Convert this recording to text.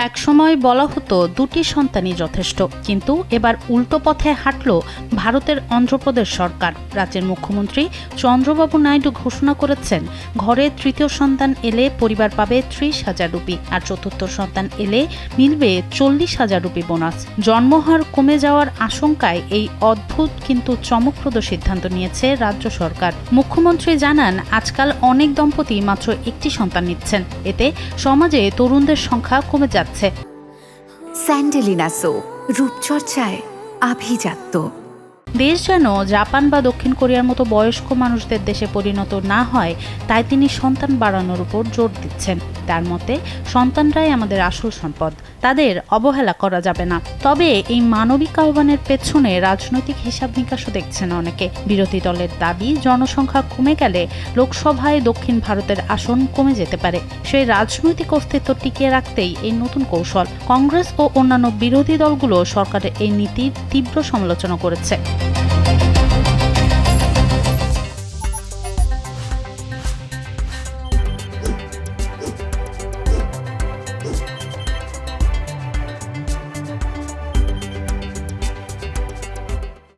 একসময় বলা হতো দুটি সন্তানই যথেষ্ট, কিন্তু এবার উল্টো পথে হাঁটল ভারতের অন্ধ্রপ্রদেশ সরকার। রাজ্যের মুখ্যমন্ত্রী চন্দ্রবাবু নাইডু ঘোষণা করেছেন, ঘরে তৃতীয় সন্তান এলে পরিবার পাবে 30,000 রুপি, আর চতুর্থ সন্তান এলে মিলবে 40,000 রুপি বোনাস। জন্মহার কমে যাওয়ার আশঙ্কায় এই অদ্ভুত কিন্তু চমকপ্রদ সিদ্ধান্ত নিয়েছে রাজ্য সরকার। মুখ্যমন্ত্রী জানান, আজকাল অনেক দম্পতি মাত্র একটি সন্তান নিচ্ছেন, এতে সমাজে তরুণদের সংখ্যা কমে যাচ্ছে। স্যান্ডেলিনা সো, রূপচর্চায় আভিজাত্য। দেশ যেন জাপান বা দক্ষিণ কোরিয়ার মতো বয়স্ক মানুষদের দেশে পরিণত না হয়, তাই তিনি সন্তান বাড়ানোর উপর জোর দিচ্ছেন। তার মতে, সন্তানরাই আমাদের আসল সম্পদ, তাদের অবহেলা করা যাবে না। তবে এই মানবিক আহ্বানের পেছনে রাজনৈতিক হিসাব নিকাশও দেখছেন অনেকে। বিরোধী দলের দাবি, জনসংখ্যা কমে গেলে লোকসভায় দক্ষিণ ভারতের আসন কমে যেতে পারে। সেই রাজনৈতিক অস্তিত্ব টিকিয়ে রাখতেই এই নতুন কৌশল। কংগ্রেস ও অন্যান্য বিরোধী দলগুলো সরকারের এই নীতির তীব্র সমালোচনা করেছে।